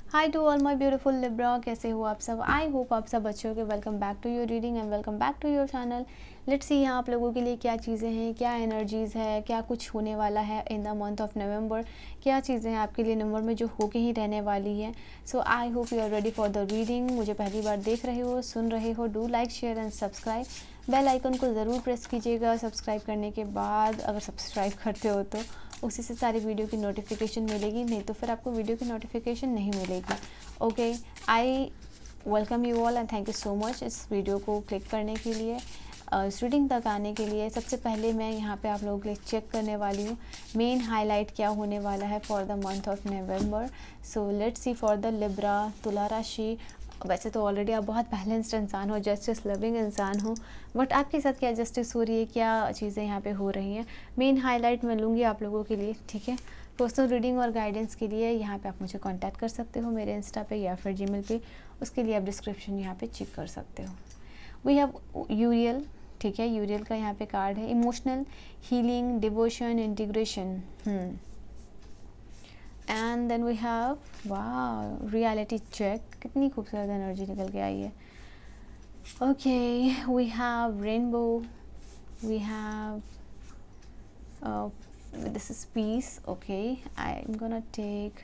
Hi to all my beautiful Libra, कैसे हो आप सब। आई होप आप सब अच्छे हो। Welcome back to your reading and welcome back to your channel. Let's see यहाँ आप लोगों के लिए क्या चीज़ें हैं, क्या एनर्जीज़ है, क्या कुछ होने वाला है इन द मंथ ऑफ नवंबर। क्या चीज़ें हैं आपके लिए नवंबर में जो होके ही रहने वाली है। So I hope you are ready for the reading. मुझे पहली बार देख रहे हो, सुन रहे हो, do like share and subscribe. Bell icon को ज़रूर प्रेस कीजिएगा। सब्सक्राइब करने के बाद अगर सब्सक्राइब करते हो तो उसी से सारी वीडियो की नोटिफिकेशन मिलेगी, नहीं तो फिर आपको वीडियो की नोटिफिकेशन नहीं मिलेगी। Okay, I welcome you all and thank you so much इस वीडियो को क्लिक करने के लिए, इस रीडिंग तक आने के लिए। सबसे पहले मैं यहाँ पे आप लोगों के लिए चेक करने वाली हूँ मेन हाईलाइट क्या होने वाला है for the month of November. So let's see for the Libra, तुला राशि। वैसे तो ऑलरेडी आप बहुत बैलेंस्ड इंसान हो, जस्टिस लविंग इंसान हो, बट आपके साथ क्या जस्टिस हो रही है, क्या चीज़ें यहाँ पे हो रही हैं, मेन हाईलाइट मैं लूँगी आप लोगों के लिए। ठीक है, पर्सनल रीडिंग और गाइडेंस के लिए यहाँ पे आप मुझे कांटेक्ट कर सकते हो मेरे इंस्टा पे या फिर जीमेल पे। उसके लिए आप डिस्क्रिप्शन यहाँ पे चेक कर सकते हो। We have Uriel. ठीक है, यूरियल का यहाँ पे कार्ड है, emotional healing, devotion, integration. And then we have वाह रियलिटी चेक। कितनी खूबसूरत एनर्जी निकल के आई है। Okay, we have rainbow, we have this is peace. Okay, I'm gonna take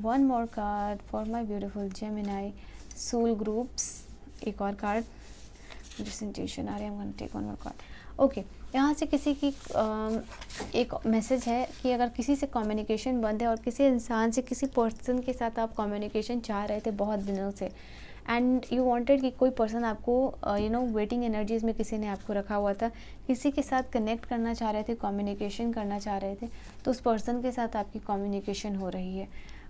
one more card for my beautiful Gemini soul groups. एक और card जिस इंट्यूशन आ रही है, I'm gonna take one more card. Okay, यहाँ से किसी की एक मैसेज है कि अगर किसी से कम्युनिकेशन बंद है और किसी इंसान से, किसी पर्सन के साथ आप कम्युनिकेशन चाह रहे थे बहुत दिनों से, एंड यू वांटेड कि कोई पर्सन आपको वेटिंग एनर्जीज़ में किसी ने आपको रखा हुआ था, किसी के साथ कनेक्ट करना चाह रहे थे, कम्युनिकेशन करना चाह रहे थे, तो उस पर्सन के साथ आपकी कम्युनिकेशन हो रही है।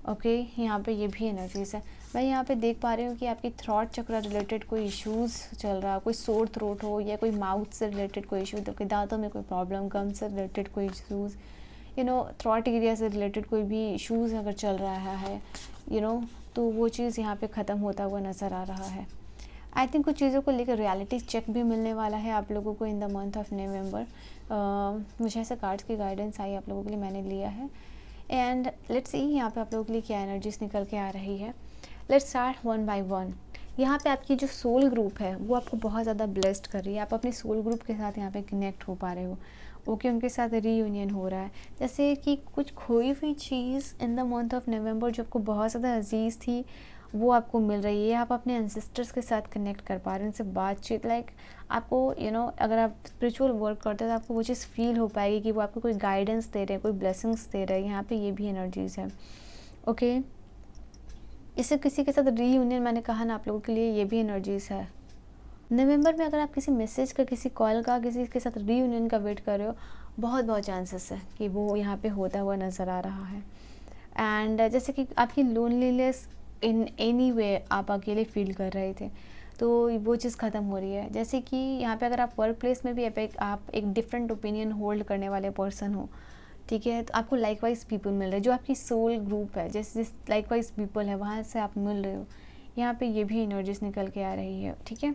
ओके, यहाँ पे ये भी एनर्जीज़ है। मैं यहाँ पे देख पा रही हूँ कि आपकी थ्रॉट चक्र रिलेटेड कोई इश्यूज़ चल रहा, कोई सोर थ्रोट हो या कोई माउथ से रिलेटेड कोई इशू, तो कोई दांतों में कोई प्रॉब्लम, गम से रिलेटेड कोई इशूज़, थ्रॉट एरिया से रिलेटेड कोई भी इशूज़ अगर चल रहा है, तो वो चीज़ यहाँ पे ख़त्म होता हुआ नज़र आ रहा है। आई थिंक कुछ चीज़ों को लेकर रियलिटी चेक भी मिलने वाला है आप लोगों को इन द मंथ ऑफ नवंबर। मुझे ऐसे कार्ड्स की गाइडेंस आई आप लोगों के लिए, मैंने लिया है। एंड लेट्स सी यहाँ पे आप लोगों के लिए क्या एनर्जीज निकल के आ रही है। Let's start one by one. यहाँ पे आपकी जो सोल ग्रुप है वो आपको बहुत ज़्यादा ब्लेस्ड कर रही है। आप अपने सोल ग्रुप के साथ यहाँ पे कनेक्ट हो पा रहे हो। ओके, उनके साथ रीयूनियन हो रहा है, जैसे कि कुछ खोई हुई चीज़ in the month of November जो आपको बहुत ज़्यादा अजीज़ थी वो आपको मिल रही है। आप अपने एंसेस्टर्स के साथ कनेक्ट कर पा रहे हैं, उनसे बातचीत, आपको अगर आप स्पिरिचुअल वर्क करते हो तो आपको वो चीज़ फील हो पाएगी कि वो आपको कोई गाइडेंस दे रहे हैं, कोई ब्लेसिंग्स दे रहे हैं। यहाँ पे ये भी एनर्जीज़ है। ओके, इससे किसी के साथ रीयूनियन, मैंने कहा ना आप लोगों के लिए, ये भी एनर्जीज़ है। नवंबर में अगर आप किसी मैसेज का, किसी कॉल का, किसी के साथ रीयूनियन का वेट कर रहे हो, बहुत बहुत चांसेस है कि वो यहाँ पे होता हुआ नज़र आ रहा है। एंड जैसे कि आपकी लोनलीनेस इन एनी वे आप अकेले फील कर रहे थे, तो वो चीज़ ख़त्म हो रही है। जैसे कि यहाँ पे अगर आप वर्क प्लेस में भी आप एक डिफरेंट ओपिनियन होल्ड करने वाले पर्सन हो, ठीक है, तो आपको लाइकवाइज पीपल मिल रहे हैं, जो आपकी सोल ग्रुप है, जैसे जिस लाइकवाइज पीपल है वहाँ से आप मिल रहे हो। यहाँ पे ये भी एनर्जीज निकल के आ रही है। ठीक है,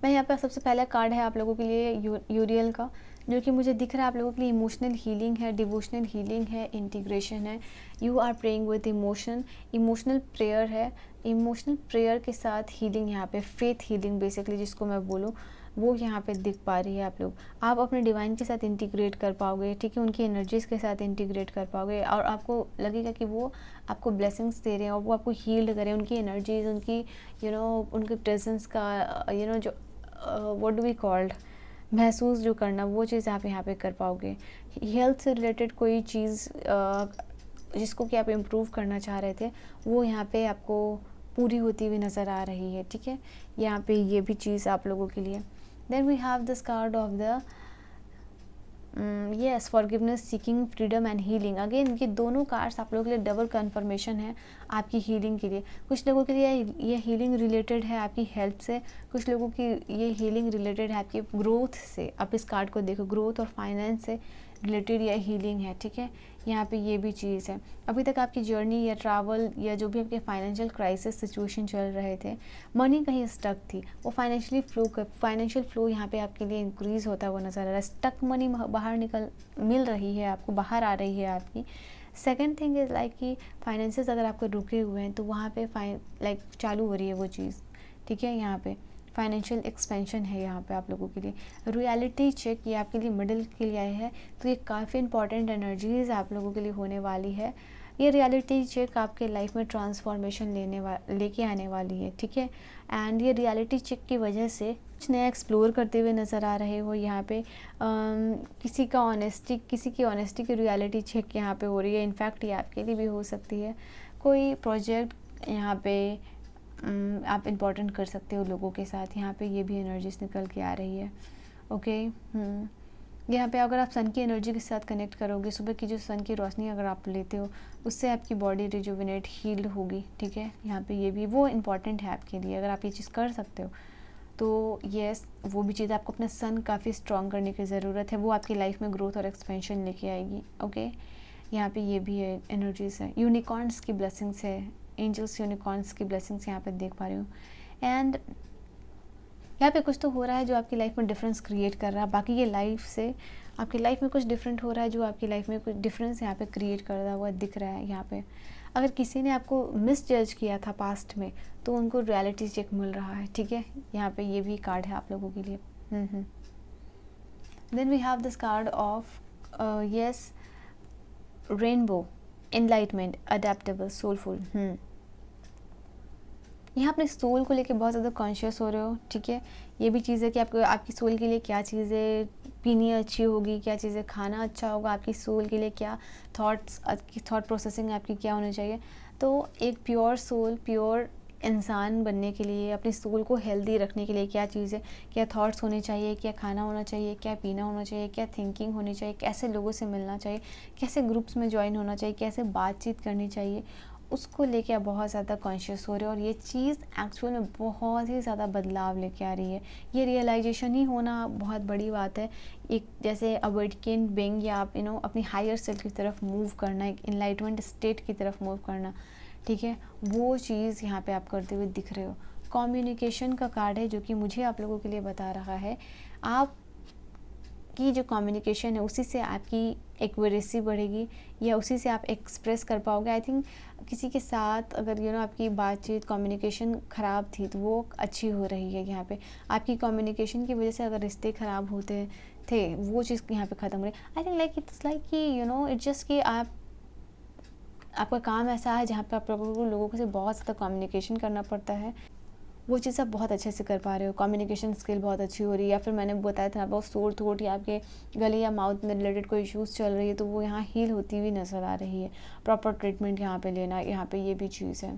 मैं यहाँ पे सबसे पहला कार्ड है आप लोगों के लिए यूरियल का, जो कि मुझे दिख रहा है आप लोगों के लिए इमोशनल हीलिंग है, डिवोशनल हीलिंग है, इंटीग्रेशन है। You are praying with emotion, emotional prayer है। इमोशनल प्रेयर के साथ हीलिंग, यहाँ पे फेथ हीलिंग बेसिकली जिसको मैं बोलूँ, वो यहाँ पे दिख पा रही है। आप अपने डिवाइन के साथ इंटीग्रेट कर पाओगे, ठीक है, उनकी एनर्जीज़ के साथ इंटीग्रेट कर पाओगे, और आपको लगेगा कि वो आपको ब्लेसिंग्स दे रहे हैं और वो आपको हील्ड करें, उनकी एनर्जीज़, उनकी उनके प्रेजेंस का जो व्हाट डू वी कॉल्ड, महसूस जो करना, वो चीज़ आप यहाँ पे कर पाओगे। हेल्थ से रिलेटेड कोई चीज़ जिसको कि आप इम्प्रूव करना चाह रहे थे, वो यहाँ पे आपको पूरी होती हुई नज़र आ रही है। ठीक है, यहाँ पे ये भी चीज़ आप लोगों के लिए। Then we have this card of the yes, forgiveness, seeking, freedom and healing. Again ये दोनों कार्ड्स आप लोगों के लिए डबल कन्फर्मेशन है आपकी हीलिंग के लिए। कुछ लोगों के लिए ये हीलिंग रिलेटेड है आपकी हेल्थ से, कुछ लोगों की ये हीलिंग रिलेटेड है आपकी ग्रोथ से। आप इस कार्ड को देखो, ग्रोथ और फाइनेंस से रिलेटेड यह हीलिंग है। ठीक है, यहाँ पे ये भी चीज़ है। अभी तक आपकी जर्नी या ट्रैवल या जो भी आपके फाइनेंशियल क्राइसिस सिचुएशन चल रहे थे, मनी कहीं स्टक थी, वो फाइनेंशियल फ्लो यहाँ पे आपके लिए इंक्रीज़ होता हुआ नज़र आ रहा है। स्टक मनी बाहर मिल रही है आपको, बाहर आ रही है आपकी। सेकंड थिंग इज़ लाइक कि फाइनेंसेस अगर आपके रुके हुए हैं तो वहाँ पे लाइक चालू हो रही है वो चीज़, ठीक है। यहाँ पे फाइनेंशियल एक्सपेंशन है यहाँ पे आप लोगों के लिए। रियलिटी चेक ये आपके लिए मिडिल के लिए आए हैं, तो ये काफ़ी इंपॉर्टेंट एनर्जीज आप लोगों के लिए होने वाली है। ये रियलिटी चेक आपके लाइफ में ट्रांसफॉर्मेशन लेके आने वाली है, ठीक है। एंड ये रियलिटी चेक की वजह से कुछ नया एक्सप्लोर करते हुए नज़र आ रहे हो यहाँ पे। किसी की ऑनेस्टी की रियलिटी चेक यहाँ पे हो रही है। इनफैक्ट ये आपके लिए भी हो सकती है। कोई प्रोजेक्ट यहाँ पे आप इम्पोर्टेंट कर सकते हो लोगों के साथ, यहाँ पे ये भी एनर्जीज निकल के आ रही है। ओके, यहाँ पे अगर आप सन की एनर्जी के साथ कनेक्ट करोगे, सुबह की जो सन की रोशनी अगर आप लेते हो, उससे आपकी बॉडी रिजुविनेट हील्ड होगी, ठीक है। यहाँ पे ये भी वो इम्पॉर्टेंट है आपके लिए। अगर आप ये चीज़ कर सकते हो तो येस, वो भी चीज़ आपको अपना सन काफ़ी स्ट्रॉन्ग करने की ज़रूरत है। वो आपकी लाइफ में ग्रोथ और एक्सपेंशन लेके आएगी। ओके, यहाँ पे ये भी है, एनर्जीज है। यूनिकॉर्न्स की ब्लेसिंग्स है, एंजल्स यूनिकॉर्न्स की ब्लेसिंग्स यहाँ पे देख पा रही हूँ। एंड यहाँ पे कुछ तो हो रहा है जो आपकी लाइफ में डिफरेंस क्रिएट कर रहा है। बाकी ये लाइफ से आपकी लाइफ में कुछ डिफरेंट हो रहा है जो आपकी लाइफ में कुछ डिफरेंस यहाँ पे क्रिएट कर रहा हुआ दिख रहा है। यहाँ पे अगर किसी ने आपको मिस जज किया था पास्ट में, तो उनको रियलिटी चेक मिल रहा है, ठीक है। यहाँ पे ये भी कार्ड है आप लोगों के लिए। Then we have this card of yes, rainbow, enlightenment, adaptable, soulful. यहाँ अपने सोल को लेके बहुत ज़्यादा कॉन्शियस हो रहे हो, ठीक है। ये भी चीज़ है कि आपको आपकी सोल के लिए क्या चीज़ें पीनी अच्छी होगी, क्या चीज़ें खाना अच्छा होगा, आपकी सोल के लिए क्या थॉट प्रोसेसिंग आपकी क्या होनी चाहिए। तो एक प्योर सोल, प्योर इंसान बनने के लिए, अपनी सोल को हेल्दी रखने के लिए क्या चीज़ें, क्या थॉट्स होने चाहिए, क्या खाना होना चाहिए, क्या पीना होना चाहिए, क्या थिंकिंग होनी चाहिए, कैसे लोगों से मिलना चाहिए, कैसे ग्रुप्स में ज्वाइन होना चाहिए, कैसे बातचीत करनी चाहिए, उसको लेके आप बहुत ज़्यादा कॉन्शियस हो रहे हो। और ये चीज़ एक्चुअल में बहुत ही ज़्यादा बदलाव लेके आ रही है। ये रियलाइजेशन ही होना बहुत बड़ी बात है। एक जैसे अवेकेंड बीइंग, या आप अपनी हायर सेल्फ की तरफ मूव करना, एक एनलाइटमेंट स्टेट की तरफ मूव करना, ठीक है। वो चीज़ यहाँ पे आप करते हुए दिख रहे हो। कम्युनिकेशन का कार्ड है जो कि मुझे आप लोगों के लिए बता रहा है, आप की जो कम्युनिकेशन है उसी से आपकी एक्यूरेसी बढ़ेगी, या उसी से आप एक्सप्रेस कर पाओगे। आई थिंक किसी के साथ अगर आपकी बातचीत कम्युनिकेशन ख़राब थी तो वो अच्छी हो रही है। यहाँ पे आपकी कम्युनिकेशन की वजह से अगर रिश्ते ख़राब होते थे, वो चीज़ यहाँ पे ख़त्म हो रही है। I think like it's like कि इट्स जस्ट कि आपका काम ऐसा है जहाँ पे आप लोगों से बहुत ज़्यादा कम्युनिकेशन करना पड़ता है, वो चीज़ आप बहुत अच्छे से कर पा रहे हो। कम्युनिकेशन स्किल बहुत अच्छी हो रही है। या फिर मैंने बताया था बहुत सोर थ्रोट या आपके गले या माउथ में रिलेटेड कोई इश्यूज़ चल रही है, तो वो यहाँ हील होती हुई नज़र आ रही है। प्रॉपर ट्रीटमेंट यहाँ पे लेना, यहाँ पे ये भी चीज़ है।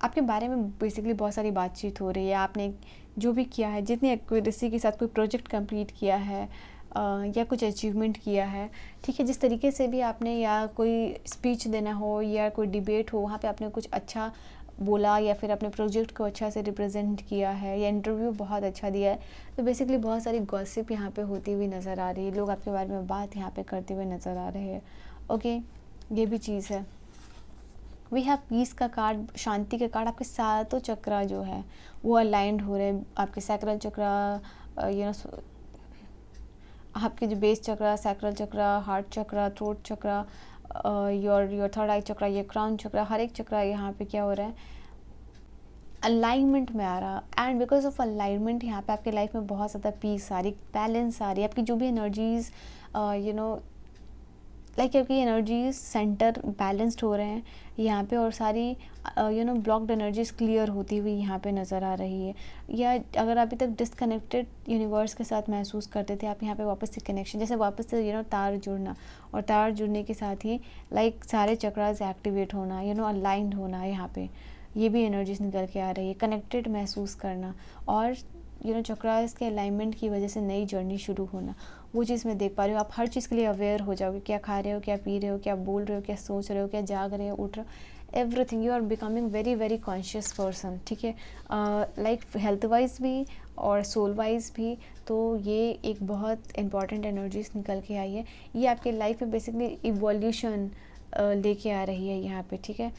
आपके बारे में बेसिकली बहुत सारी बातचीत हो रही है। आपने जो भी किया है, जितनी एक्यूरेसी के साथ कोई प्रोजेक्ट कंप्लीट किया है या कुछ अचीवमेंट किया है, ठीक है, जिस तरीके से भी आपने, या कोई स्पीच देना हो या कोई डिबेट हो, वहाँ पे आपने कुछ अच्छा बोला या फिर अपने प्रोजेक्ट को अच्छा से रिप्रेजेंट किया है, या इंटरव्यू बहुत अच्छा दिया है, तो बेसिकली बहुत सारी गॉसिप यहाँ पे होती हुई नज़र आ रही है। लोग आपके बारे में बात यहाँ पे करते हुए नज़र आ रहे हैं। ओके, ये भी चीज़ है। वी हैव पीस का कार्ड, शांति का कार्ड। आपके सातों चक्रा जो है वो अलाइंड हो रहे हैं। आपके सैक्रल चक्रा, आपके जो base chakra, sacral chakra, heart chakra, throat chakra, your third eye chakra, ये क्राउन चक्रा, हर एक चक्रा यहाँ पे क्या हो रहा है, अलाइनमेंट में आ रहा। एंड बिकॉज ऑफ अलाइनमेंट यहाँ पे आपके लाइफ में बहुत ज़्यादा पीस आ रही, बैलेंस आ रही है। आपकी जो भी एनर्जीज लाइक आपकी एनर्जीज सेंटर बैलेंस्ड हो रहे हैं यहाँ पे, और सारी ब्लॉक्ड एनर्जीज क्लियर होती हुई यहाँ पे नज़र आ रही है। या अगर अभी तक डिसकनेक्टेड यूनिवर्स के साथ महसूस करते थे, आप यहाँ पे वापस से कनेक्शन, जैसे वापस से तार जुड़ना, और तार जुड़ने के साथ ही लाइक सारे चक्रास एक्टिवेट होना, अलाइंड होना, यहाँ पे ये भी एनर्जीज निकल के आ रही है। कनेक्टेड महसूस करना, और चक्रास के अलाइनमेंट की वजह से नई जर्नी शुरू होना, वो चीज़ मैं देख पा रही हूँ। आप हर चीज़ के लिए अवेयर हो जाओगे, क्या खा रहे हो, क्या पी रहे हो, क्या बोल रहे हो, क्या सोच रहे हो, क्या जाग रहे हो, उठ रहे हो, everything. You are becoming very very conscious person, ठीक है। लाइक हेल्थ वाइज भी और सोल वाइज भी, तो ये एक बहुत इंपॉर्टेंट एनर्जीज निकल के आई है। ये आपके लाइफ में बेसिकली इवोल्यूशन लेके आ रही है यहाँ पे, ठीक है।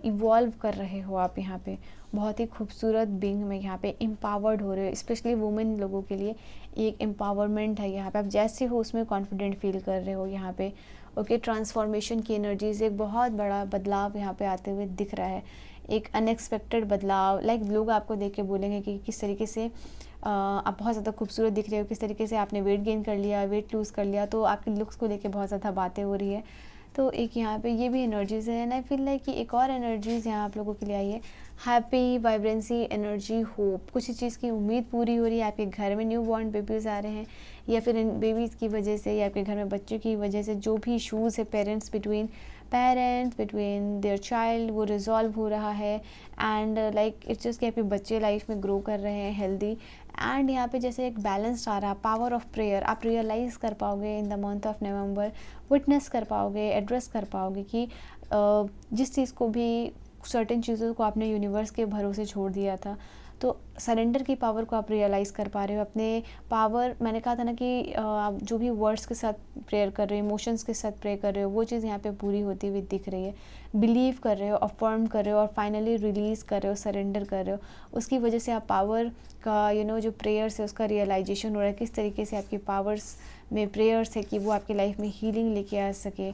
इवॉल्व कर रहे हो आप यहाँ पे, बहुत ही खूबसूरत बीइंग में यहाँ पे एम्पावर्ड हो रहे हो। स्पेशली वुमेन लोगों के लिए एक एम्पावरमेंट है यहाँ पे, आप जैसे हो उसमें कॉन्फिडेंट फील कर रहे हो यहाँ पे। ओके, ट्रांसफॉर्मेशन की एनर्जीज, एक बहुत बड़ा बदलाव यहाँ पे आते हुए दिख रहा है, एक अनएक्सपेक्टेड बदलाव। लाइक लोग आपको देख के बोलेंगे कि किस तरीके से आप बहुत ज़्यादा खूबसूरत दिख रहे हो, किस तरीके से आपने वेट गेन कर लिया, वेट लूज़ कर लिया, तो आपके लुक्स को लेके बहुत ज़्यादा बातें हो रही है। तो एक यहाँ पे ये भी एनर्जीज़ है। एंड आई फील लाइक कि एक और एनर्जीज़ यहाँ आप लोगों के लिए आई है, हैप्पी वाइब्रेंसी एनर्जी, होप, कुछ चीज़ की उम्मीद पूरी हो रही है। आपके घर में न्यू बॉर्न बेबीज़ आ रहे हैं, या फिर इन बेबीज़ की वजह से, या आपके घर में बच्चों की वजह से जो भी इशूज़ है पेरेंट्स बिटवीन देयर चाइल्ड, वो रिजॉल्व हो रहा है। एंड लाइक इट्स जस्ट कि आपके बच्चे लाइफ में ग्रो कर रहे हैं हेल्दी। एंड यहाँ पे जैसे एक बैलेंस आ रहा, पावर ऑफ प्रेयर आप रियलाइज़ कर पाओगे इन the month of November, witness कर पाओगे, एड्रेस कर पाओगे कि जिस चीज़ को भी, सर्टेन चीज़ों को आपने यूनिवर्स के भरोसे छोड़ दिया था, तो सरेंडर की पावर को आप रियलाइज़ कर पा रहे हो। अपने पावर, मैंने कहा था ना कि आप जो भी वर्ड्स के साथ प्रेयर कर रहे हो, इमोशंस के साथ प्रे कर रहे हो, वो चीज़ यहाँ पे पूरी होती हुई दिख रही है। बिलीव कर रहे हो, अफर्म कर रहे हो, और फाइनली रिलीज़ कर रहे हो, सरेंडर कर रहे हो। उसकी वजह से आप पावर का जो प्रेयर्स है उसका रियलाइजेशन हो रहा है, किस तरीके से आपकी पावर्स में प्रेयर्स है कि वो आपकी लाइफ में हीलिंग लेके आ सके।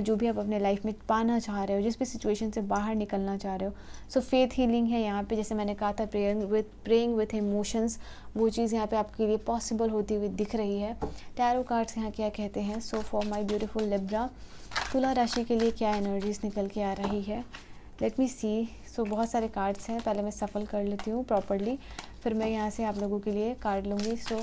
जो भी आप अपने लाइफ में पाना चाह रहे हो, जिस भी सिचुएशन से बाहर निकलना चाह रहे हो, सो फेथ हीलिंग है यहाँ पे। जैसे मैंने कहा था, प्रेइंग विथ इमोशंस, वो चीज़ यहाँ पे आपके लिए पॉसिबल होती हुई दिख रही है। टैरो कार्ड्स यहाँ क्या कहते हैं। So for my beautiful Libra, तुला राशि के लिए क्या एनर्जीज निकल के आ रही है, लेट मी सी। सो बहुत सारे कार्ड्स हैं, पहले मैं सफल कर लेती हूँ प्रॉपरली, फिर मैं यहाँ से आप लोगों के लिए कार्ड लूँगी। सो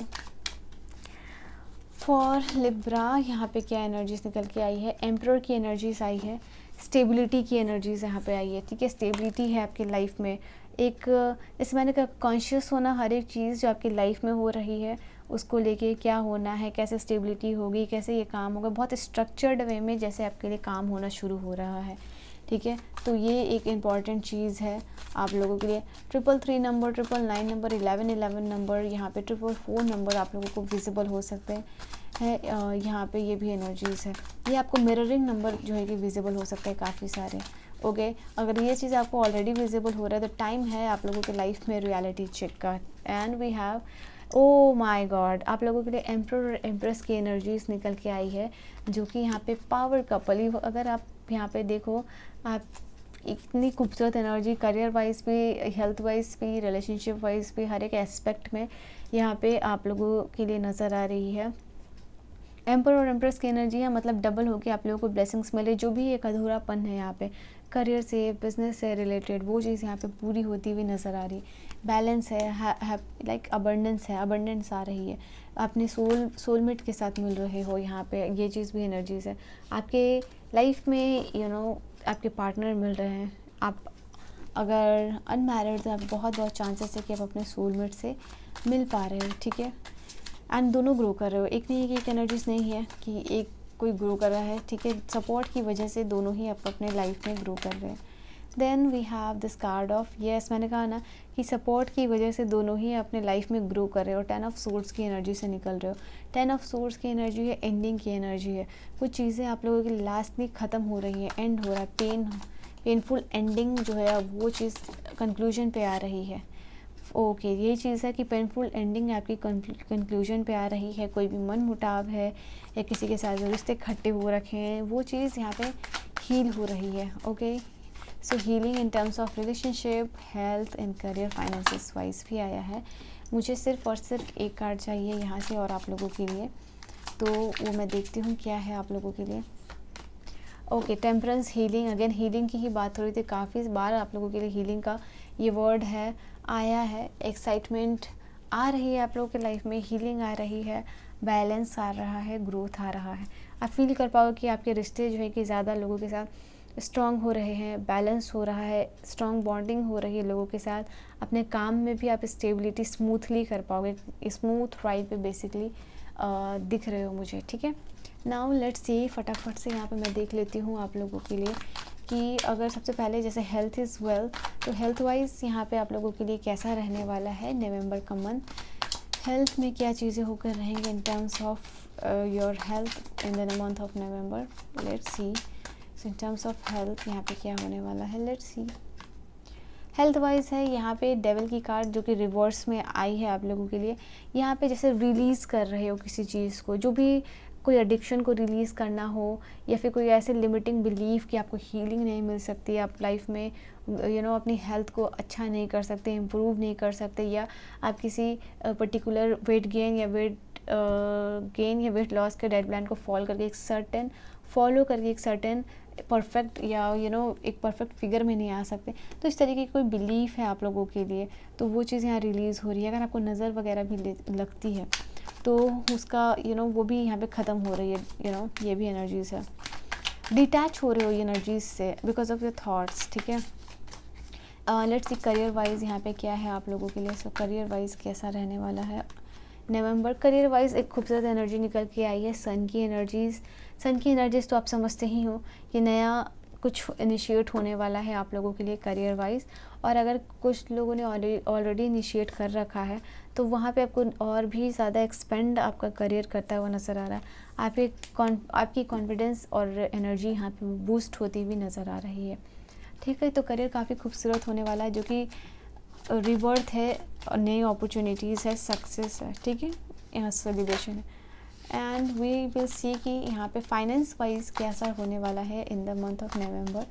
फॉर लिब्रा यहाँ पे क्या एनर्जीज निकल के आई है, एम्परर की एनर्जीज आई है, स्टेबिलिटी की एनर्जीज यहाँ पे आई है। ठीक है, स्टेबिलिटी है आपकी लाइफ में। एक, जैसे मैंने कहा, कॉन्शियस होना, हर एक चीज़ जो आपकी लाइफ में हो रही है उसको लेके क्या होना है, कैसे स्टेबिलिटी होगी, कैसे ये काम होगा, बहुत स्ट्रक्चर्ड वे में जैसे आपके लिए काम होना शुरू हो रहा है। ठीक है, तो ये एक इम्पॉर्टेंट चीज़ है आप लोगों के लिए। 333 नंबर, 999 नंबर, 1111 नंबर, यहाँ पे 444 नंबर आप लोगों को विजिबल हो सकते हैं। यहाँ पे ये भी एनर्जीज़ है। ये आपको मिररिंग नंबर जो है कि विजिबल हो सकते हैं काफ़ी सारे। ओके, अगर ये चीज़ आपको ऑलरेडी विजिबल हो रहा है तो टाइम है आप लोगों के लाइफ में रियलिटी चेक का। And we have, oh my god, आप लोगों के लिए एम्परर और एम्प्रेस की एनर्जीज निकल के आई है, जो कि यहाँ पे पावर कपल। अगर आप यहाँ पे देखो, आप इतनी खूबसूरत एनर्जी करियर वाइज भी, हेल्थ वाइज भी, रिलेशनशिप वाइज भी, हर एक एस्पेक्ट में यहाँ पे आप लोगों के लिए नज़र आ रही है। एम्पर और एम्प्रेस की एनर्जी है, मतलब डबल होके आप लोगों को ब्लेसिंग्स मिले। जो भी एक अधूरापन है यहाँ पे करियर से, बिजनेस से रिलेटेड, वो चीज़ यहाँ पे पूरी होती हुई नज़र आ रही है। बैलेंस है, लाइक अबंडेंस है, अबंडेंस आ रही है। अपने सोलमेट के साथ मिल रहे हो यहाँ पे, ये चीज़ भी एनर्जीज़ है। आपके लाइफ में आपके पार्टनर मिल रहे हैं। आप अगर अनमैरिड तो आप बहुत चांसेस है कि आप अपने सोलमेट से मिल पा रहे हो। ठीक है, एंड दोनों ग्रो कर रहे हो। एक नहीं कि एक एनर्जीज नहीं है कि एक कोई ग्रो कर रहा है। ठीक है, सपोर्ट की वजह से दोनों ही आप अपने लाइफ में ग्रो कर रहे हैं। Then we have this card of yes, मैंने कहा ना कि सपोर्ट की वजह से दोनों ही अपने लाइफ में ग्रो कर रहे हो। 10 ऑफ सोर्ड्स की एनर्जी से निकल रहे हो। 10 ऑफ सोर्ड्स की एनर्जी है, एंडिंग की एनर्जी है। कुछ चीज़ें आप लोगों की लास्टली ख़त्म हो रही हैं, एंड हो रहा है, पेनफुल एंडिंग जो है वो चीज़ कंक्लूजन पे आ रही है। ओके, ये चीज़ है कि पेनफुल एंडिंग आपकी कंक्लूजन पे आ रही है। कोई भी मन मुटाव है या किसी के साथ जो रिश्ते खट्टे हो रखे हैं, वो चीज़ यहाँ पे हील हो रही है। Okay, so healing in terms of relationship, health and career, finances wise भी आया है। मुझे सिर्फ और सिर्फ एक कार्ड चाहिए यहाँ से और आप लोगों के लिए, तो वो मैं देखती हूँ क्या है आप लोगों के लिए। Okay, temperance, healing, again healing की ही बात हो रही थी। काफ़ी बार आप लोगों के लिए हीलिंग का ये वर्ड है, आया है। एक्साइटमेंट आ रही है आप लोगों के लाइफ में, हीलिंग आ रही है, बैलेंस आ रहा है, ग्रोथ आ रहा है। आप फील कर पाओगे कि आपके रिश्ते जो है कि ज़्यादा लोगों के साथ स्ट्रॉन्ग हो रहे हैं, बैलेंस हो रहा है, स्ट्रॉन्ग बॉन्डिंग हो रही है लोगों के साथ। अपने काम में भी आप स्टेबिलिटी स्मूथली कर पाओगे, स्मूथ राइड पे बेसिकली दिख रहे हो मुझे। ठीक है, नाउ लेट्स सी, फटाफट से यहाँ पे मैं देख लेती हूँ आप लोगों के लिए कि अगर सबसे पहले जैसे हेल्थ इज़ वेल्थ, तो हेल्थ वाइज यहाँ पे आप लोगों के लिए कैसा रहने वाला है नवंबर का मंथ। हेल्थ में क्या चीज़ें होकर रहेंगे in terms of your health in the month of November, let's see. In terms of health यहाँ पे क्या होने वाला है, लेट्स सी। हेल्थ वाइज है यहाँ पे डेविल की कार्ड जो कि रिवर्स में आई है आप लोगों के लिए। यहाँ पे जैसे रिलीज़ कर रहे हो किसी चीज़ को, जो भी कोई एडिक्शन को रिलीज़ करना हो, या फिर कोई ऐसे लिमिटिंग बिलीफ कि आपको हीलिंग नहीं मिल सकती, आप लाइफ में अपनी हेल्थ को अच्छा नहीं कर सकते, इम्प्रूव नहीं कर सकते, या आप किसी पर्टिकुलर वेट गेन या वेट लॉस के डेडलाइन को फॉलो करके एक सर्टेन परफेक्ट या एक परफेक्ट फिगर में नहीं आ सकते, तो इस तरीके की कोई बिलीफ है आप लोगों के लिए, तो वो चीज़ यहाँ रिलीज़ हो रही है। अगर आपको नज़र वगैरह भी लगती है तो उसका वो भी यहाँ पे ख़त्म हो रही है, ये भी एनर्जीज़ है। डिटैच हो रहे हो ये एनर्जीज से बिकॉज ऑफ योर थॉट्स, ठीक है। लेट्स सी करियर वाइज यहाँ पे क्या है आप लोगों के लिए। सो करियर वाइज कैसा रहने वाला है नवंबर। करियर वाइज एक खूबसूरत एनर्जी निकल के आई है, सन की एनर्जीज़ तो आप समझते ही हो कि नया कुछ इनिशिएट होने वाला है आप लोगों के लिए करियर वाइज। और अगर कुछ लोगों ने ऑलरेडी इनिशिएट कर रखा है तो वहाँ पे आपको और भी ज़्यादा एक्सपेंड आपका करियर करता हुआ नज़र आ रहा है। आपकी कॉन्फिडेंस और एनर्जी यहाँ पे बूस्ट होती हुई नज़र आ रही है, ठीक है। तो करियर काफ़ी खूबसूरत होने वाला है, जो कि रिबर्थ है, नई अपॉर्चुनिटीज़ है, सक्सेस है, ठीक है, यहाँ सेलिब्रेशन है। एंड वी विल सी कि यहाँ पे फाइनेंस वाइज कैसा होने वाला है in the month of November.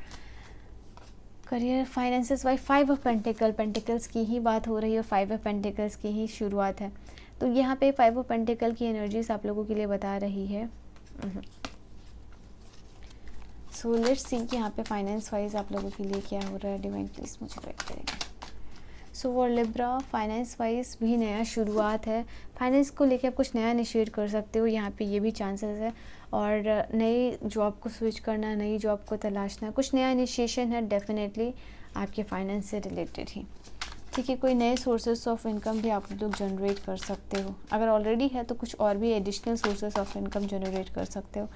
Career finances wise 5 of pentacles की ही बात हो रही है, 5 ऑफ पेंटिकल्स की ही शुरुआत है। तो यहाँ पे 5 ऑफ पेंटिकल की एनर्जीज आप लोगों के लिए बता रही है। सो लेट्स सी कि यहाँ पे फाइनेंस वाइज आप लोगों के लिए क्या हो रहा है। डिवाइन प्लीज मुझे गाइड करेंगे। So for Libra finance wise भी नया शुरुआत है, फाइनेंस को लेकर आप कुछ नया इनिशिएट कर सकते हो, यहाँ पे ये भी चांसेस है। और नई जॉब को स्विच करना, नई जॉब को तलाशना, कुछ नया इनिशिएशन है डेफिनेटली आपके फाइनेंस से रिलेटेड ही, ठीक है। कोई नए सोर्सेस ऑफ इनकम भी आप लोग जनरेट कर सकते हो, अगर ऑलरेडी है तो कुछ और भी additional sources of income generate कर सकते हो।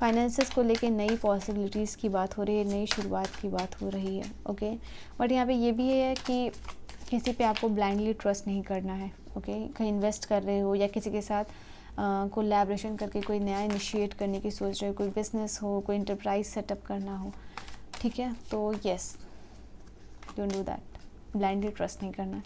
फाइनेंसेस को लेके नई पॉसिबिलिटीज़ की बात हो रही है, नई शुरुआत की बात हो रही है, ओके। बट यहाँ पे ये भी है कि किसी पे आपको ब्लाइंडली ट्रस्ट नहीं करना है, ओके। कहीं इन्वेस्ट कर रहे हो या किसी के साथ कोलैबोरेशन करके कोई नया इनिशिएट करने की सोच रहे हो, कोई बिजनेस हो, कोई इंटरप्राइज सेटअप करना हो, ठीक है, तो yes don't do that, blindly trust नहीं करना।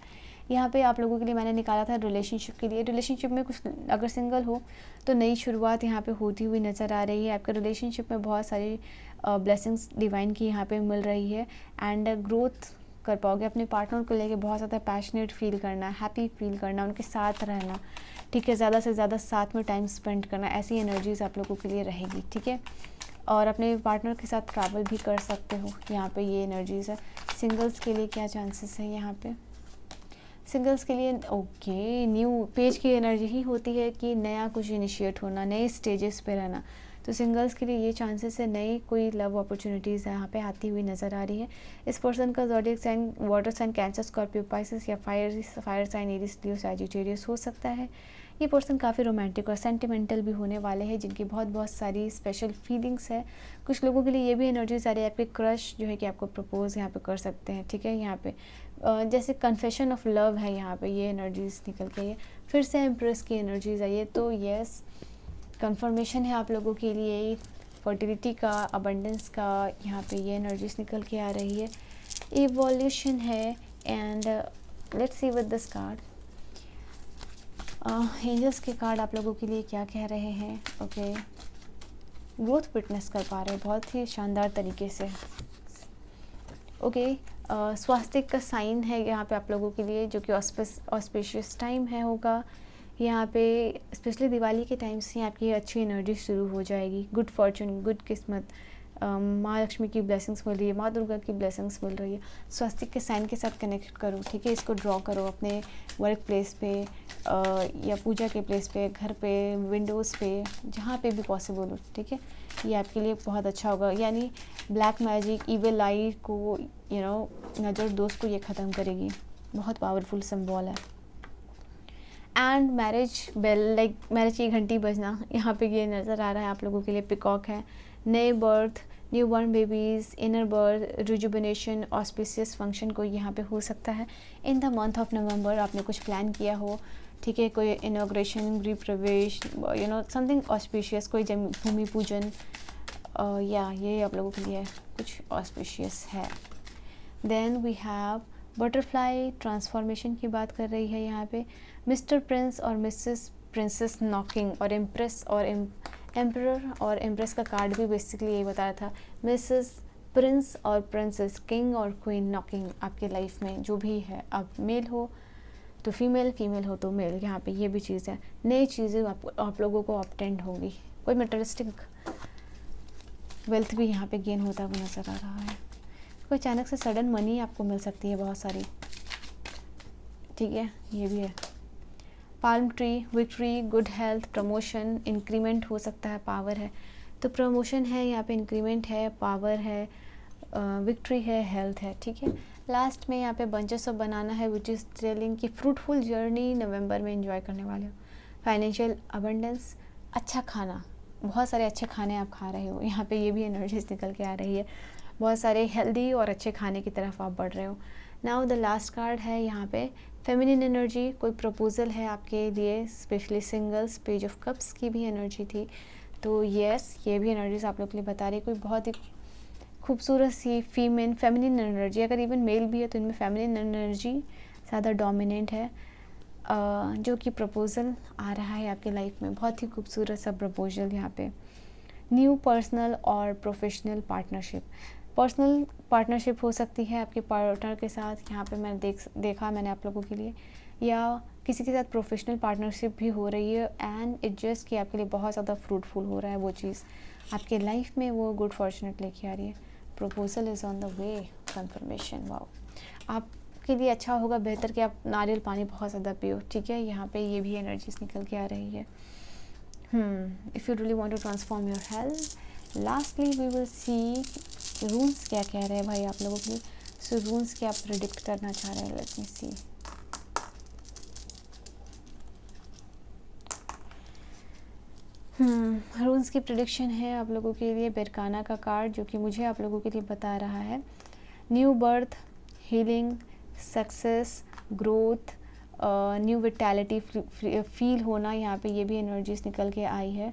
यहाँ पे आप लोगों के लिए मैंने निकाला था रिलेशनशिप के लिए। रिलेशनशिप में कुछ अगर सिंगल हो तो नई शुरुआत यहाँ पे होती हुई नज़र आ रही है। आपके रिलेशनशिप में बहुत सारी ब्लेसिंग्स डिवाइन की यहाँ पे मिल रही है एंड ग्रोथ कर पाओगे। अपने पार्टनर को लेके बहुत ज़्यादा पैशनेट फील करना, हैप्पी फील करना, उनके साथ रहना, ठीक है, ज़्यादा से ज़्यादा साथ में टाइम स्पेंड करना, ऐसी एनर्जीज़ आप लोगों के लिए रहेगी, ठीक है। और अपने पार्टनर के साथ ट्रैवल भी कर सकते हो, यहाँ पे ये एनर्जीज़ है। सिंगल्स के लिए क्या चांसेस है यहाँ पे? सिंगल्स के लिए ओके, न्यू पेज की एनर्जी ही होती है कि नया कुछ इनिशिएट होना, नए स्टेजेस पे रहना। तो सिंगल्स के लिए ये चांसेस है नई कोई लव अपॉर्चुनिटीज़ यहाँ पे आती हुई नज़र आ रही है। इस पर्सन का zodiac sign water sign Cancer, Scorpio, Pisces या fire sign Aries, Leo, Sagittarius हो सकता है। ये पर्सन काफ़ी रोमांटिक और सेंटिमेंटल भी होने वाले हैं, जिनकी बहुत सारी स्पेशल फीलिंग्स है। कुछ लोगों के लिए ये भी एनर्जीज आ रही है, आपके क्रश जो है कि आपको प्रपोज यहाँ पे कर सकते हैं, ठीक है। यहाँ पे जैसे कन्फेशन ऑफ लव है, यहाँ पे ये एनर्जीज निकल के है। फिर से एम्प्रेस की एनर्जीज आई है, तो यस कंफर्मेशन है आप लोगों के लिए फर्टिलिटी का, अबंडेंस का, यहाँ पे ये एनर्जीज निकल के आ रही है। इवोल्यूशन है and let's see with this card angels के कार्ड आप लोगों के लिए क्या कह रहे हैं, ओके। ग्रोथ विटनेस कर पा रहे हैं बहुत ही शानदार तरीके से, ओके। स्वास्थ्य का साइन है यहाँ पे आप लोगों के लिए, जो कि ऑस्पिशियस टाइम है होगा यहाँ पे। स्पेशली दिवाली के टाइम से आपकी अच्छी एनर्जी शुरू हो जाएगी, गुड फॉर्चून, गुड किस्मत, माँ लक्ष्मी की ब्लेसिंग्स मिल रही है, माँ दुर्गा की ब्लेसिंग्स मिल रही है। स्वास्थ्य के साइन के साथ कनेक्ट करो, ठीक है, इसको ड्रॉ करो अपने वर्क प्लेस पे या पूजा के प्लेस पे, घर पे, विंडोज़ पे, जहाँ पे भी पॉसिबल हो, ठीक है। ये आपके लिए बहुत अच्छा होगा, यानी ब्लैक मैजिक, इविल आई को नज़र दोस्त को ये ख़त्म करेगी, बहुत पावरफुल सिंबल है। And marriage bell, like marriage की घंटी बजना यहाँ पे ये नज़र आ रहा है आप लोगों के लिए। पिकॉक है, नए birth, new born babies, inner birth, rejuvenation, auspicious function कोई यहाँ पे हो सकता है in the month of November. आपने कुछ प्लान किया हो, ठीक है, कोई इनॉग्रेशन, गृह प्रवेश, समथिंग ऑस्पिशियस, कोई भूमि पूजन, या ये आप लोगों के लिए कुछ ऑस्पिशियस है। Then we have butterfly transformation की बात कर रही है यहाँ पे। मिस्टर प्रिंस और मिसेस प्रिंसेस नॉकिंग, और एम्प्रेस और एम्परर और एम्प्रेस का कार्ड भी बेसिकली यही बताया था। मिसेस प्रिंस और प्रिंसेस, किंग और क्वीन नॉकिंग आपके लाइफ में जो भी है, आप मेल हो तो फीमेल, फीमेल हो तो मेल, यहाँ पे ये भी चीज़ है। नई चीज़ें आप लोगों को ऑब्टेंड होगी, कोई मटेरियलिस्टिक वेल्थ भी यहाँ पे गेन होता हुआ नज़र आ रहा है। कोई अचानक से सडन मनी आपको मिल सकती है बहुत सारी, ठीक है, ये भी है। Palm tree, victory, good health, promotion, increment हो सकता है, पावर है तो प्रमोशन है यहाँ पे, इंक्रीमेंट है, पावर है, विक्ट्री है, हेल्थ है, ठीक है। लास्ट में यहाँ पे बंचेस ऑफ बनाना है विच इज़ टेलिंग की फ्रूटफुल जर्नी नवंबर में एंजॉय करने वाले हो। फाइनेंशियल अबंडेंस, अच्छा खाना, बहुत सारे अच्छे खाने आप खा रहे हो, यहाँ पे ये भी एनर्जीज निकल के आ रही है, बहुत सारे हेल्दी और अच्छे खाने की तरफ आप बढ़ रहे हो। नाउ द लास्ट कार्ड है यहाँ पे फेमिनिन एनर्जी, कोई प्रपोजल है आपके लिए, specially singles. Page of cups की भी एनर्जी थी, तो यस ये भी एनर्जीज आप लोग के लिए बता रही है। कोई बहुत ही खूबसूरत सी फेमिनिन एनर्जी, अगर इवन मेल भी है तो इनमें फेमिनिन एनर्जी ज़्यादा डोमिनेंट है, जो कि प्रपोजल आ रहा है आपके लाइफ में, बहुत ही खूबसूरत सा प्रपोजल यहाँ पे। न्यू पर्सनल और प्रोफेशनल पार्टनरशिप, पर्सनल पार्टनरशिप हो सकती है आपके पार्टनर के साथ, यहाँ पे मैंने देखा मैंने आप लोगों के लिए, या किसी के साथ प्रोफेशनल पार्टनरशिप भी हो रही है एंड इट जस्ट कि आपके लिए बहुत ज़्यादा फ्रूटफुल हो रहा है वो चीज़ आपके लाइफ में, वो गुड फॉर्चुनेट लेके आ रही है। Proposal is on the way, confirmation, wow आपके लिए अच्छा होगा, बेहतर कि आप नारियल पानी बहुत ज़्यादा पियो, ठीक है, यहाँ पे ये भी एनर्जीज निकल के आ रही है। If you really want to transform your health, lastly we will see runes क्या कह रहे हैं भाई आप लोगों के लिए। सो रून्स क्या प्रेडिक्ट करना चाह रहे हैं, लेट मी सी। रून्स की प्रेडिक्शन है आप लोगों के लिए बेरकाना का कार्ड, जो कि मुझे आप लोगों के लिए बता रहा है new birth, healing, success, growth, new vitality feel होना, यहाँ पे ये भी एनर्जीज निकल के आई है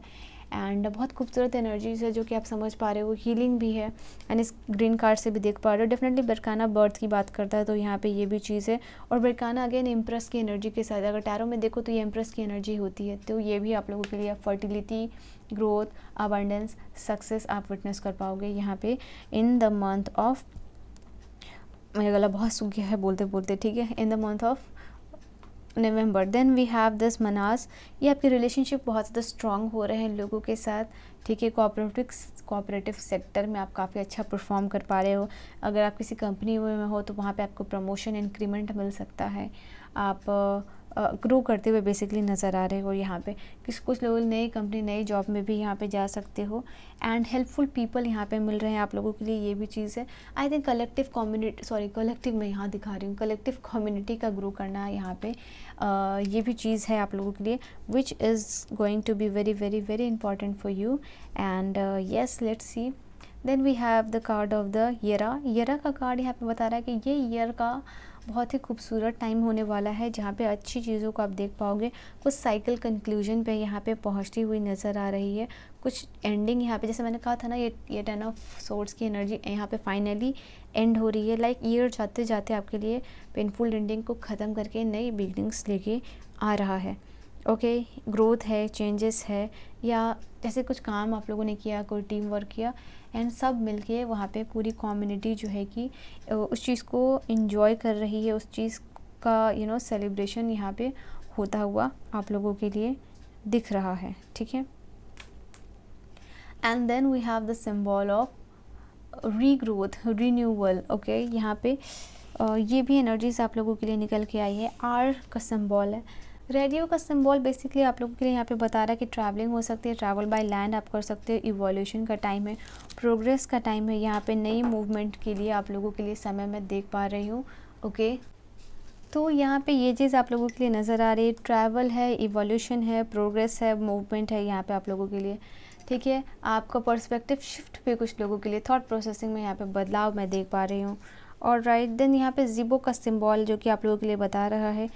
एंड बहुत खूबसूरत एनर्जीज है जो कि आप समझ पा रहे हो। हीलिंग भी है एंड इस ग्रीन कार्ड से भी देख पा रहे हो। डेफिनेटली बेरकाना बर्थ की बात करता है तो यहाँ पे ये भी चीज़ है, और बेरकाना अगेन इम्प्रेस की एनर्जी के साथ, अगर टैरो में देखो तो ये इम्प्रेस की एनर्जी होती है, तो ये भी आप लोगों के लिए फर्टिलिटी, ग्रोथ, अबंडेंस, सक्सेस आप विटनेस कर पाओगे यहाँ पे इन द मंथ ऑफ, मेरा गला बहुत सूख गया है बोलते बोलते, ठीक है, in the month of November. Then we have this मनास, ये आपके रिलेशनशिप बहुत ज़्यादा स्ट्रॉन्ग हो रहे हैं लोगों के साथ, ठीक है। कोऑपरेटिव सेक्टर में आप काफ़ी अच्छा परफॉर्म कर पा रहे हो, अगर आप किसी कंपनी में हो तो वहाँ पे आपको प्रमोशन, इंक्रीमेंट मिल सकता है, आप ग्रो करते हुए बेसिकली नज़र आ रहे हो यहाँ पे। कुछ लोग नई कंपनी, नई जॉब में भी यहाँ पे जा सकते हो एंड हेल्पफुल पीपल यहाँ पे मिल रहे हैं आप लोगों के लिए, ये भी चीज़ है। आई थिंक कलेक्टिव में यहाँ दिखा रही हूँ, कलेक्टिव कम्युनिटी का ग्रो करना यहाँ पे, ये भी चीज़ है आप लोगों के लिए which is going to be very very very important for you and yes let's see. Then we have the card of the era का कार्ड यहाँ पे बता रहा है कि ये ईयर का बहुत ही खूबसूरत टाइम होने वाला है, जहाँ पे अच्छी चीज़ों को आप देख पाओगे। कुछ साइकिल कंक्लूजन पे यहाँ पे पहुँचती हुई नज़र आ रही है, कुछ एंडिंग यहाँ पे, जैसे मैंने कहा था ना, ये 10 ऑफ सोर्ड्स की एनर्जी यहाँ पे फाइनली एंड हो रही है। लाइक ईयर जाते जाते आपके लिए पेनफुल एंडिंग को ख़त्म करके नई बिगनिंग्स लेके आ रहा है। ओके, ग्रोथ है, चेंजेस है, या जैसे कुछ काम आप लोगों ने किया, कोई टीम वर्क किया एंड सब मिलके वहाँ पे पूरी कम्युनिटी जो है कि उस चीज़ को एंजॉय कर रही है, उस चीज़ का सेलिब्रेशन यहाँ पे होता हुआ आप लोगों के लिए दिख रहा है, ठीक है। And then we have the symbol of regrowth, renewal. Okay, यहाँ पे ये भी एनर्जीज आप लोगों के लिए निकल के आई है। आर का सिंबल है, रेडियो का सिंबल बेसिकली आप लोगों के लिए यहाँ पे बता रहा है कि ट्रैवलिंग हो सकती है, ट्रैवल बाय लैंड आप कर सकते हो, इवोल्यूशन का टाइम है, प्रोग्रेस का टाइम है, यहाँ पे नई मूवमेंट के लिए आप लोगों के लिए समय मैं देख पा रही हूँ। ओके, तो यहाँ पे ये चीज़ आप लोगों के लिए नज़र आ रही है, ट्रैवल है, इवोल्यूशन है, प्रोग्रेस है, मूवमेंट है यहाँ पे आप लोगों के लिए, ठीक है। आपका पर्सपेक्टिव शिफ्ट पे कुछ लोगों के लिए, थॉट प्रोसेसिंग में यहाँ पे बदलाव मैं देख पा रही हूँ। और राइट देन यहाँ पे ज़िबो का सिंबल जो कि आप लोगों के लिए बता रहा है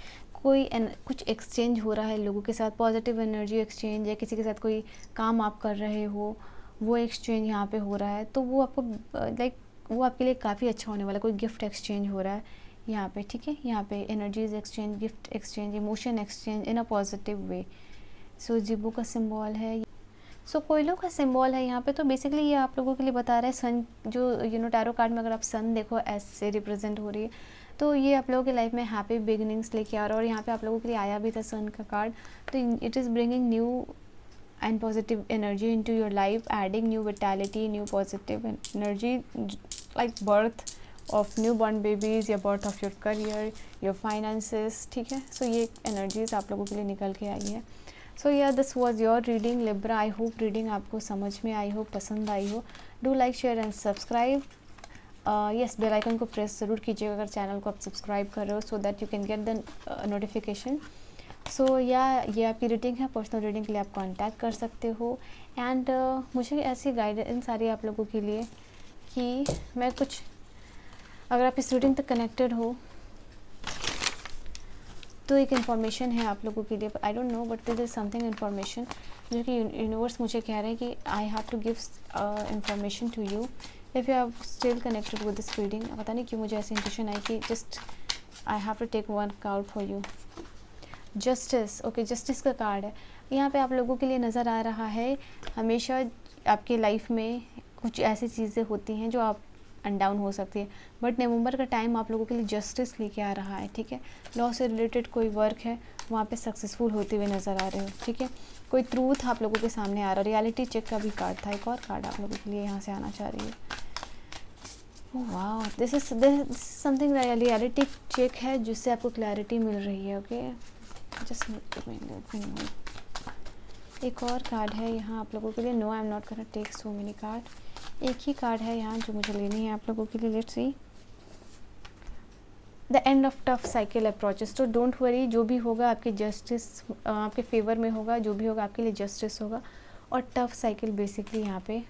कुछ एक्सचेंज हो रहा है लोगों के साथ, पॉजिटिव एनर्जी एक्सचेंज, या किसी के साथ कोई काम आप कर रहे हो, वो एक्सचेंज यहाँ पे हो रहा है, तो वो आपको लाइक वो आपके लिए काफ़ी अच्छा होने वाला है। कोई गिफ्ट एक्सचेंज हो रहा है यहाँ पे, ठीक है। यहाँ पे energies exchange, gift exchange, emotion exchange in a positive way. So Zibu का सिंबल है, सो कोयलों का सिंबल है यहाँ पे। तो बेसिकली ये आप लोगों के लिए बता रहा है सन, जो टैरो कार्ड में अगर आप सन देखो एस से रिप्रेजेंट हो रही है, तो ये आप लोगों की लाइफ में हैप्पी बिगिनिंग्स लेके आ रहा है। और यहाँ पे आप लोगों के लिए आया भी था सन का कार्ड, तो it is bringing new and positive energy into your life, adding new vitality, new positive energy, like birth of newborn babies या birth of your career, your finances, ठीक है। सो ये energies आप लोगों के लिए निकल के आई है। So yeah this was your reading Libra. I hope reading आपको समझ में आई हो, पसंद आई हो। Do like, share and subscribe. Yes, bell icon को प्रेस ज़रूर कीजिएगा अगर चैनल को आप सब्सक्राइब कर रहे हो, so that you can get the notification. So ये आपकी रीडिंग है। पर्सनल रीडिंग के लिए आप कांटेक्ट कर सकते हो। एंड मुझे ऐसी गाइडेंस आ रही है आप लोगों के लिए कि मैं कुछ, अगर आप इस रीडिंग तक कनेक्टेड हो तो एक इन्फॉर्मेशन है आप लोगों के लिए। I don't know but this is something information जो कि यूनिवर्स मुझे कह रहे हैं कि I have to give information to you if you have still connected with this reading. पता नहीं क्यों मुझे ऐसी इंट्यूशन आई कि just I have to take one card for you. Justice, okay, justice का कार्ड है यहाँ पे आप लोगों के लिए नज़र आ रहा है। हमेशा आपके लाइफ में कुछ ऐसी चीज़ें होती हैं जो आप अनडाउन हो सकती है, बट नवंबर का टाइम आप लोगों के लिए जस्टिस लेके आ रहा है, ठीक है। लॉ से रिलेटेड कोई वर्क है वहाँ पे सक्सेसफुल होते हुए नज़र आ रहे हो, ठीक है। कोई ट्रूथ आप लोगों के सामने आ रहा है। रियलिटी चेक का भी कार्ड था, एक और कार्ड आप लोगों के लिए यहाँ से आना चाह रही है। वाह, this is something reality check है जिससे आपको क्लैरिटी मिल रही है। ओके, जस्ट एक और कार्ड है यहाँ आप लोगों के लिए। No, I am not gonna take so many card. एक ही कार्ड है यहाँ जो मुझे लेनी है आप लोगों के लिए। Let's see, the end of tough cycle approaches. तो डोंट वरी, जो भी होगा आपके जस्टिस आपके फेवर में होगा, जो भी होगा आपके लिए जस्टिस होगा। और टफ साइकिल बेसिकली यहाँ पे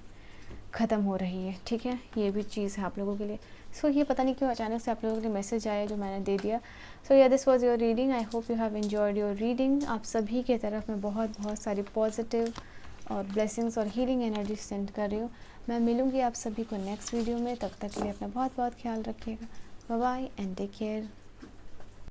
ख़त्म हो रही है, ठीक है। ये भी चीज़ है आप लोगों के लिए। सो ये पता नहीं क्यों अचानक से आप लोगों के लिए मैसेज आया जो मैंने दे दिया। सो yeah this was your reading. I hope you have enjoyed your reading. आप सभी के तरफ मैं बहुत बहुत सारी पॉजिटिव और ब्लेसिंग्स और हीलिंग एनर्जी सेंड कर रही हूँ। मैं मिलूँगी आप सभी को नेक्स्ट वीडियो में। तब तक के लिए अपना बहुत बहुत ख्याल रखिएगा। Bye bye and take care.